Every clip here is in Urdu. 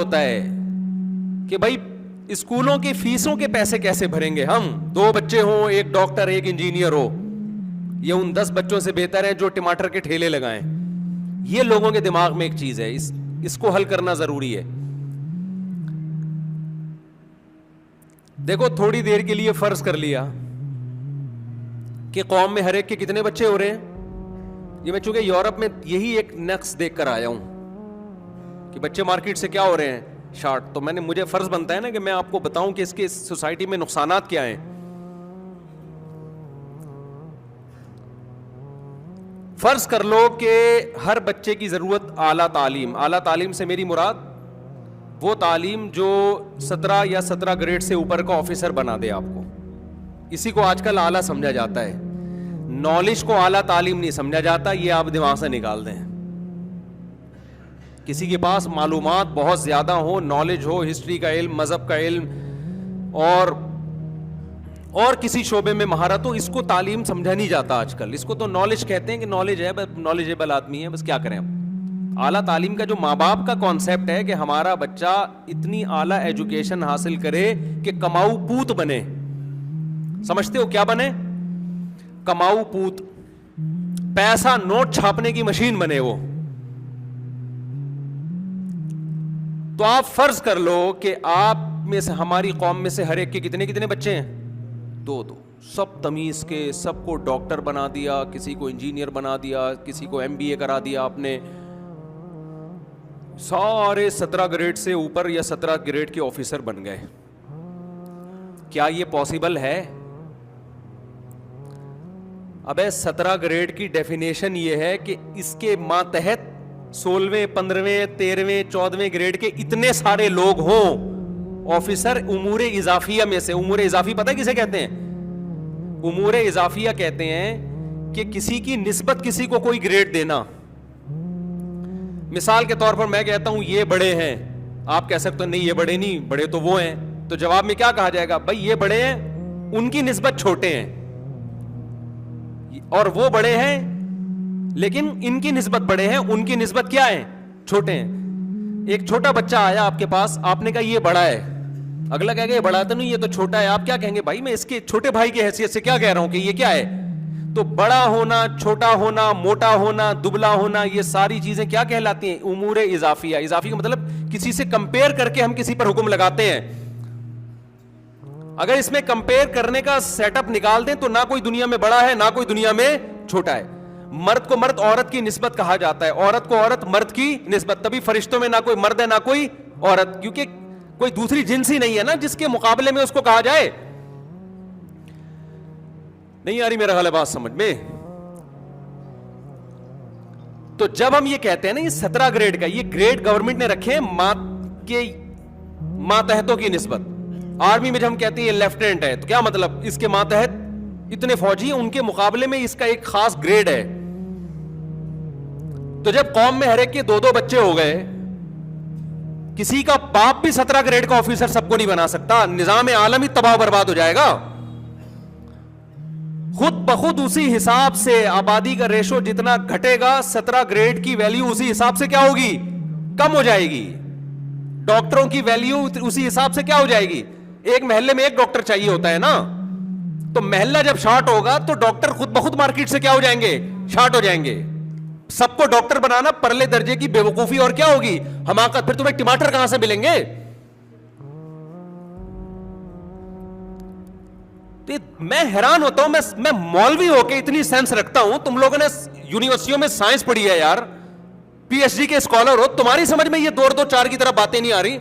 ہوتا ہے کہ بھائی اسکولوں کی فیسوں کے پیسے کیسے بھریں گے ہم, 2 بچے ہوں, ایک ڈاکٹر ایک انجینئر ہو, یہ ان 10 بچوں سے بہتر ہے جو ٹماٹر کے ٹھیلے لگائیں. یہ لوگوں کے دماغ میں ایک چیز ہے, اس کو حل کرنا ضروری ہے. دیکھو تھوڑی دیر کے لیے فرض کر لیا کہ قوم میں ہر ایک کے کتنے بچے ہو رہے ہیں. یہ میں چونکہ یورپ میں یہی ایک نقص دیکھ کر آیا ہوں کہ بچے مارکیٹ سے کیا ہو رہے ہیں, شارٹ. تو مجھے فرض بنتا ہے نا کہ میں آپ کو بتاؤں کہ اس کے سوسائٹی میں نقصانات کیا ہیں. فرض کر لو کہ ہر بچے کی ضرورت اعلیٰ تعلیم. اعلیٰ تعلیم سے میری مراد وہ تعلیم جو 17 یا 17 گریڈ سے اوپر کا آفیسر بنا دے آپ کو. اسی کو آج کل اعلیٰ سمجھا جاتا ہے. نالج کو اعلیٰ تعلیم نہیں سمجھا جاتا, یہ آپ دماغ سے نکال دیں. کسی کے پاس معلومات بہت زیادہ ہو, نالج ہو, ہسٹری کا علم, مذہب کا علم اور کسی شعبے میں مہارت ہو, اس کو تعلیم سمجھا نہیں جاتا آج کل. اس کو تو نالج کہتے ہیں کہ نالج ہے, نالجیبل آدمی ہے, بس کیا کریں. اعلیٰ تعلیم کا جو ماں باپ کا کانسیپٹ ہے کہ ہمارا بچہ اتنی اعلیٰ ایجوکیشن حاصل کرے کہ کماؤ پوت بنے. سمجھتے ہو کیا بنے؟ کماؤ پوت, پیسہ نوٹ چھاپنے کی مشین بنے وہ. تو آپ فرض کر لو کہ آپ میں سے, ہماری قوم میں سے ہر ایک کے کتنے بچے ہیں؟ 2. سب تمیز کے, سب کو ڈاکٹر بنا دیا, کسی کو انجینئر بنا دیا, کسی کو MBA کرا دیا آپ نے, سارے 17 گریڈ سے اوپر یا 17 گریڈ کے آفیسر بن گئے. کیا یہ پاسبل ہے؟ ابے 17 گریڈ کی ڈیفینیشن یہ ہے کہ اس کے ماتحت 16ویں 15ویں 13ویں 14ویں گریڈ کے اتنے سارے لوگ ہوں آفیسر امور اضافیہ میں سے. امور اضافی پتہ کسے کہتے ہیں؟ امور اضافیہ کہتے ہیں کہ کسی کی نسبت کسی کو کوئی گریڈ دینا. مثال کے طور پر میں کہتا ہوں یہ بڑے ہیں, آپ کہہ سکتے ہیں نہیں یہ بڑے نہیں, بڑے تو وہ ہیں. تو جواب میں کیا کہا جائے گا؟ بھائی یہ بڑے ہیں, ان کی نسبت چھوٹے ہیں, اور وہ بڑے ہیں لیکن ان کی نسبت بڑے ہیں, ان کی نسبت کیا ہے؟ چھوٹے ہیں. ایک چھوٹا بچہ آیا آپ کے پاس, آپ نے کہا یہ بڑا ہے, اگلا کہے گا یہ بڑا تو نہیں, یہ تو چھوٹا ہے. آپ کیا کہیں گے؟ بھائی میں اس کے چھوٹے بھائی کی حیثیت سے کیا کہہ رہا ہوں کہ یہ کیا ہے. تو بڑا ہونا, چھوٹا ہونا, موٹا ہونا, دبلا ہونا, یہ ساری چیزیں کیا کہلاتی ہیں؟ امور اضافیہ. اضافی کا مطلب کسی سے کمپیئر کر کے ہم کسی پر حکم لگاتے ہیں. اگر اس میں کمپیئر کرنے کا سیٹ اپ نکال دیں تو نہ کوئی دنیا میں بڑا ہے, نہ کوئی دنیا میں چھوٹا ہے. مرد کو مرد عورت کی نسبت کہا جاتا ہے, عورت کو عورت مرد کی نسبت. تبھی فرشتوں میں نہ کوئی مرد ہے نہ کوئی عورت, کیونکہ کوئی دوسری جنس ہی نہیں ہے نا جس کے مقابلے میں اس کو کہا جائے. نہیں آ رہی میرا خیال ہے بات سمجھ میں؟ تو جب ہم یہ کہتے ہیں نا یہ 17 گریڈ کا, یہ گریڈ گورنمنٹ نے رکھے ماتحتوں کی نسبت. آرمی میں جب ہم کہتے ہیں یہ لیفٹیننٹ ہے, تو کیا مطلب؟ اس کے ماتحت اتنے فوجی ہیں, ان کے مقابلے میں اس کا ایک خاص گریڈ ہے. تو جب قوم میں ہر ایک کے 2 بچے ہو گئے, کسی کا باپ بھی 17 گریڈ کا آفیسر سب کو نہیں بنا سکتا, نظام عالمی تباہ برباد ہو جائے گا. خود بخود اسی حساب سے آبادی کا ریشو جتنا گھٹے گا, 17 گریڈ کی ویلیو اسی حساب سے کیا ہوگی؟ کم ہو جائے گی. ڈاکٹروں کی ویلیو اسی حساب سے کیا ہو جائے گی؟ ایک محلے میں ایک ڈاکٹر چاہیے ہوتا ہے نا, تو محلہ جب شارٹ ہوگا تو ڈاکٹر خود بخود مارکیٹ سے کیا ہو جائیں گے؟ شارٹ ہو جائیں گے. سب کو ڈاکٹر بنانا پرلے درجے کی بے وقوفی اور کیا ہوگی؟ حماقت. پھر تمہیں ٹماٹر کہاں سے ملیں گے؟ میں حیران ہوتا ہوں, میں مولوی ہو کے اتنی سینس رکھتا ہوں, تم لوگوں نے یونیورسٹیوں میں سائنس پڑھی ہے یار, PhD کے اسکالر ہو, تمہاری سمجھ میں یہ 2 4 کی طرح باتیں نہیں آ رہی.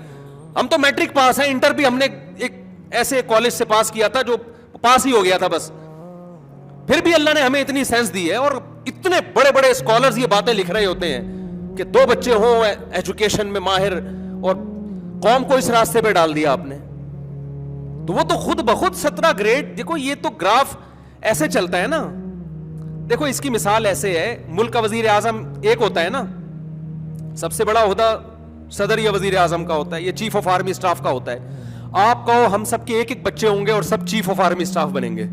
ہم تو میٹرک پاس ہیں, انٹر بھی ہم نے ایک ایسے کالج سے پاس کیا تھا جو پاس ہی ہو گیا تھا بس. پھر بھی اللہ نے ہمیں اتنی سینس دی ہے, اور اتنے بڑے بڑے اسکالرز یہ باتیں لکھ رہے ہوتے ہیں کہ 2 بچے ہوں ایجوکیشن میں ماہر, اور قوم کو اس راستے پہ ڈال دیا آپ نے. تو وہ تو خود بخود 17 گریڈ. دیکھو یہ تو گراف ایسے چلتا ہے نا. دیکھو اس کی مثال ایسے ہے, ملک کا وزیر اعظم ایک ہوتا ہے نا, سب سے بڑا عہدہ صدر یا وزیر اعظم کا ہوتا ہے, یہ چیف آف آرمی اسٹاف کا ہوتا ہے. آپ کہو ہم سب کے ایک بچے ہوں گے اور سب چیف آف آرمی اسٹاف بنیں گے,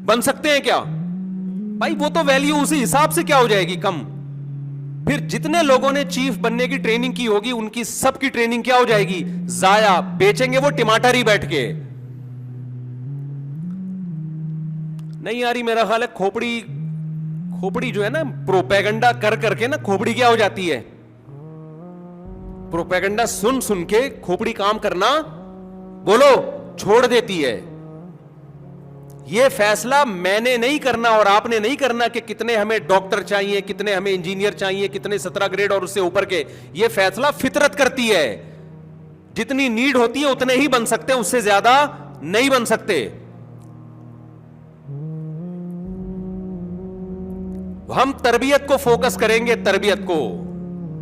بن سکتے ہیں کیا؟ بھائی وہ تو ویلیو اسی حساب سے کیا ہو جائے گی؟ کم. پھر جتنے لوگوں نے چیف بننے کی ٹریننگ کی ہوگی ان کی سب کی ٹریننگ کیا ہو جائے گی؟ ضائع. بیچیں گے وہ ٹماٹر ہی بیٹھ کے. نہیں آ رہی میرا خیال ہے کھوپڑی جو ہے نا پروپیگنڈا کر کر کے نا کھوپڑی کیا ہو جاتی ہے؟ پروپیگنڈا سن کے کھوپڑی کام کرنا بولو چھوڑ دیتی ہے. یہ فیصلہ میں نے نہیں کرنا اور آپ نے نہیں کرنا کہ کتنے ہمیں ڈاکٹر چاہیے, کتنے ہمیں انجینئر چاہیے, کتنے 17 گریڈ اور اس سے اوپر کے. یہ فیصلہ فطرت کرتی ہے. جتنی نیڈ ہوتی ہے اتنے ہی بن سکتے ہیں, اس سے زیادہ نہیں بن سکتے. ہم تربیت کو فوکس کریں گے.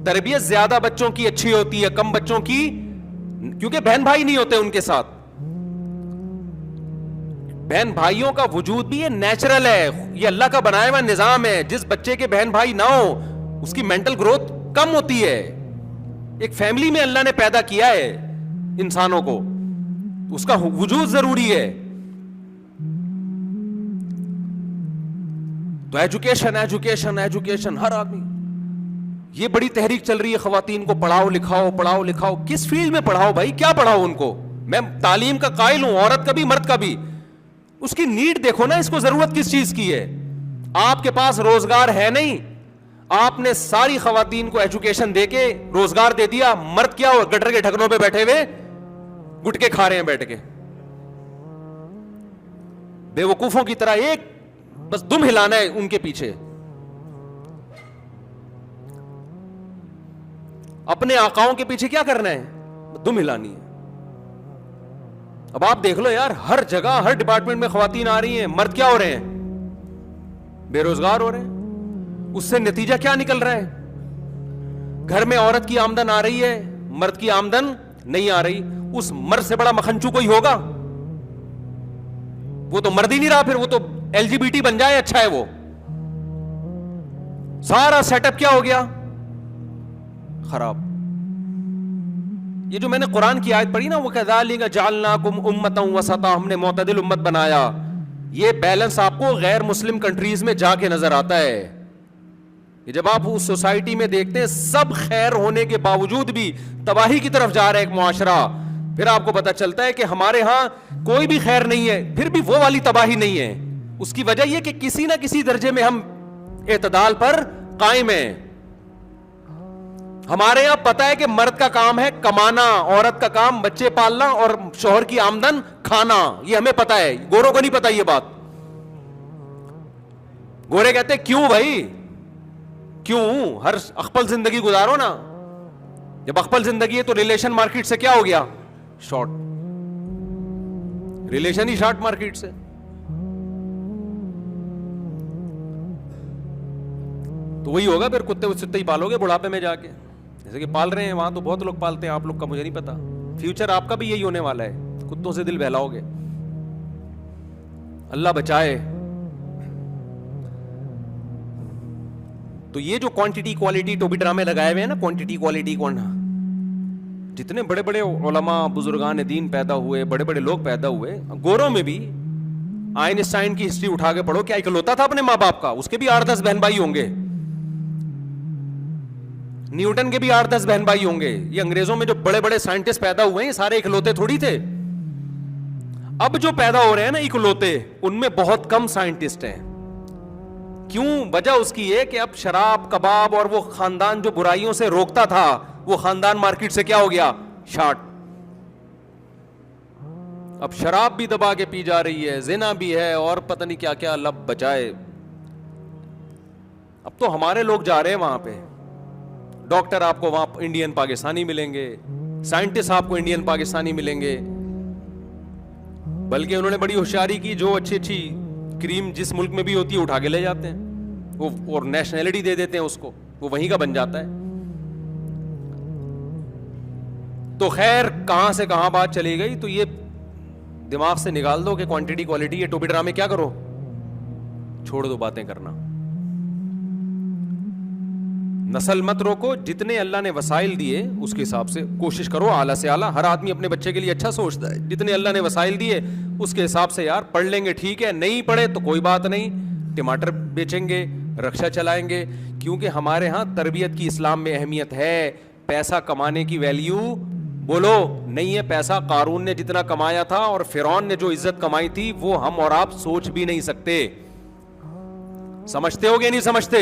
تربیت زیادہ بچوں کی اچھی ہوتی ہے, کم بچوں کی, کیونکہ بہن بھائی نہیں ہوتے ان کے ساتھ. بہن بھائیوں کا وجود بھی یہ نیچرل ہے, یہ اللہ کا بنایا ہوا نظام ہے. جس بچے کے بہن بھائی نہ ہو اس کی مینٹل گروتھ کم ہوتی ہے. ایک فیملی میں اللہ نے پیدا کیا ہے انسانوں کو, اس کا وجود ضروری ہے. تو ایجوکیشن ہر آدمی, یہ بڑی تحریک چل رہی ہے خواتین کو پڑھاؤ لکھاؤ. کس فیلڈ میں پڑھاؤ بھائی, کیا پڑھاؤ ان کو؟ میں تعلیم کا قائل ہوں, عورت کا بھی مرد کا بھی. اس کی نیڈ دیکھو نا, اس کو ضرورت کس چیز کی ہے. آپ کے پاس روزگار ہے نہیں, آپ نے ساری خواتین کو ایجوکیشن دے کے روزگار دے دیا. مرد کیا ہو, گٹر کے ڈھکنوں پہ بیٹھے ہوئے گٹکے کھا رہے ہیں بیٹھ کے بے وقوفوں کی طرح. ایک بس دم ہلانا ہے ان کے پیچھے. اپنے آقاؤں کے پیچھے کیا کرنا ہے؟ دم ہلانی ہے. اب آپ دیکھ لو یار, ہر جگہ ہر ڈپارٹمنٹ میں خواتین آ رہی ہیں, مرد کیا ہو رہے ہیں؟ بے روزگار ہو رہے ہیں. اس سے نتیجہ کیا نکل رہا ہے؟ گھر میں عورت کی آمدن آ رہی ہے, مرد کی آمدن نہیں آ رہی. اس مرد سے بڑا مکھنچو کوئی ہوگا؟ وہ تو مرد ہی نہیں رہا, پھر وہ تو LGBT بن جائے, اچھا ہے. وہ سارا سیٹ اپ کیا ہو گیا؟ خراب. یہ جو میں نے قرآن کی آیت پڑھی نا, وَكَذَلِكَ جَعَلْنَاكُمْ أُمَّةً وَسَطًا, ہم نے معتدل امت بنایا. یہ بیلنس آپ کو غیر مسلم کنٹریز میں جا کے نظر آتا ہے. کہ جب آپ اس سوسائٹی میں دیکھتے ہیں سب خیر ہونے کے باوجود بھی تباہی کی طرف جا رہا ہے ایک معاشرہ, پھر آپ کو پتا چلتا ہے کہ ہمارے ہاں کوئی بھی خیر نہیں ہے, پھر بھی وہ والی تباہی نہیں ہے. اس کی وجہ یہ کہ کسی نہ کسی درجے میں ہم اعتدال پر قائم ہیں. ہمارے یہاں پتا ہے کہ مرد کا کام ہے کمانا, عورت کا کام بچے پالنا اور شوہر کی آمدن کھانا. یہ ہمیں پتا ہے, گوروں کو نہیں پتا یہ بات. گورے کہتے کیوں بھائی, کیوں ہر اخپل زندگی گزارو نا. جب اخپل زندگی ہے تو ریلیشن مارکیٹ سے کیا ہو گیا؟ شارٹ. ریلیشن ہی شارٹ مارکیٹ سے. تو وہی ہوگا پھر, کتے ستے ہی پالو گے بڑھاپے میں جا کے, جیسے کہ پال رہے ہیں وہاں تو بہت لوگ پالتے ہیں, آپ لوگ کا مجھے نہیں پتا. فیوچر آپ کا بھی یہی ہونے والا ہے, کتوں سے دل بہلاؤ گے. اللہ بچائے. تو یہ جو کوانٹٹی کوالٹی ٹوپی ڈرامے لگائے ہوئے ہیں نا, کوانٹٹی کوالٹی جتنے بڑے بڑے علماء بزرگان دین پیدا ہوئے, بڑے بڑے لوگ پیدا ہوئے, گوروں میں بھی آئنسٹائن کی ہسٹری اٹھا کے پڑھو, کیا اکلوتا تھا اپنے ماں باپ کا؟ اس کے بھی 8-10 بہن بھائی ہوں گے. نیوٹن کے بھی 8-10 بہن بھائی ہوں گے. یہ انگریزوں میں جو بڑے بڑے سائنٹسٹ پیدا ہوئے ہیں سارے اکلوتے تھوڑی تھے. اب جو پیدا ہو رہے ہیں نا اکلوتے, ان میں بہت کم سائنٹسٹ ہیں. کیوں؟ وجہ اس کی ہے کہ اب شراب کباب اور وہ خاندان جو برائیوں سے روکتا تھا, وہ خاندان مارکیٹ سے کیا ہو گیا؟ شارٹ. اب شراب بھی دبا کے پی جا رہی ہے, زنا بھی ہے, اور پتہ نہیں کیا کیا, لب بچائے. اب تو ہمارے لوگ جا رہے ہیں وہاں پہ. ڈاکٹر آپ کو وہاں انڈین پاکستانی ملیں گے, سائنٹسٹ آپ کو انڈین پاکستانی ملیں گے. بلکہ انہوں نے بڑی ہوشیاری کی, جو اچھی اچھی کریم جس ملک میں بھی ہوتی ہے اٹھا کے لے جاتے ہیں وہ, اور نیشنلٹی دے دیتے ہیں اس کو, وہ وہیں کا بن جاتا ہے. تو خیر کہاں سے کہاں بات چلی گئی. تو یہ دماغ سے نکال دو کہ کوانٹٹی کوالٹی, یہ ٹوپی ڈرامے کیا کرو, چھوڑ دو باتیں کرنا. نسل مت روکو, جتنے اللہ نے وسائل دیے اس کے حساب سے کوشش کرو اعلیٰ سے اعلیٰ. ہر آدمی اپنے بچے کے لیے اچھا سوچتا ہے, جتنے اللہ نے وسائل دیے اس کے حساب سے. یار پڑھ لیں گے ٹھیک ہے, نہیں پڑھے تو کوئی بات نہیں, ٹماٹر بیچیں گے, رکشا چلائیں گے. کیونکہ ہمارے ہاں تربیت کی اسلام میں اہمیت ہے. پیسہ کمانے کی ویلیو بولو نہیں ہے. پیسہ قارون نے جتنا کمایا تھا اور فرعون نے جو عزت کمائی تھی وہ ہم اور آپ سوچ بھی نہیں سکتے. سمجھتے ہو گے نہیں سمجھتے؟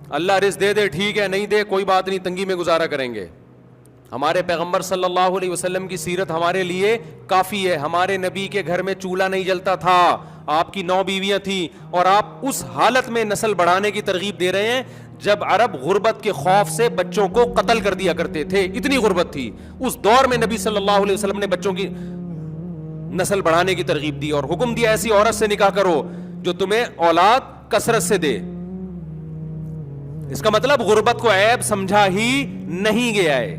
اللہ رزق دے دے ٹھیک ہے, نہیں دے کوئی بات نہیں, تنگی میں گزارا کریں گے. ہمارے پیغمبر صلی اللہ علیہ وسلم کی سیرت ہمارے لیے کافی ہے. ہمارے نبی کے گھر میں چولہا نہیں جلتا تھا, آپ کی 9 بیویاں تھیں, اور آپ اس حالت میں نسل بڑھانے کی ترغیب دے رہے ہیں جب عرب غربت کے خوف سے بچوں کو قتل کر دیا کرتے تھے. اتنی غربت تھی اس دور میں. نبی صلی اللہ علیہ وسلم نے بچوں کی نسل بڑھانے کی ترغیب دی اور حکم دیا ایسی عورت سے نکاح کرو جو تمہیں اولاد کثرت سے دے. اس کا مطلب غربت کو عیب سمجھا ہی نہیں گیا ہے.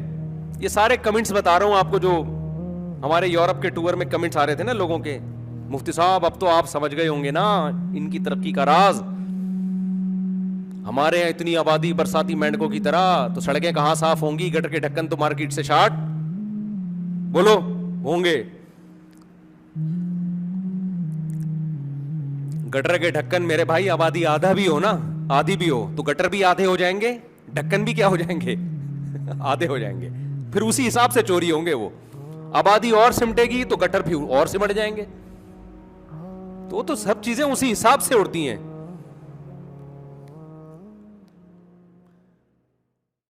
یہ سارے کمنٹس بتا رہا ہوں آپ کو جو ہمارے یورپ کے ٹور میں کمنٹس آ رہے تھے نا لوگوں کے. مفتی صاحب اب تو آپ سمجھ گئے ہوں گے نا ان کی ترقی کا راز. ہمارے یہاں اتنی آبادی برساتی مینڈکوں کی طرح, تو سڑکیں کہاں صاف ہوں گی؟ گٹر کے ڈھکن تو مارکیٹ سے شارٹ بولو ہوں گے. گٹر کے ڈھکن میرے بھائی آبادی آدھا بھی ہو نا, آدھی بھی ہو تو گٹر بھی آدھے ہو جائیں گے, ڈھکن بھی کیا ہو جائیں گے؟ آدھے ہو جائیں گے. پھر اسی حساب سے چوری ہوں گے. وہ آبادی اور سمٹے گی تو گٹر بھی اور سمٹ جائیں گے. تو سب چیزیں اسی حساب سے اڑتی ہیں.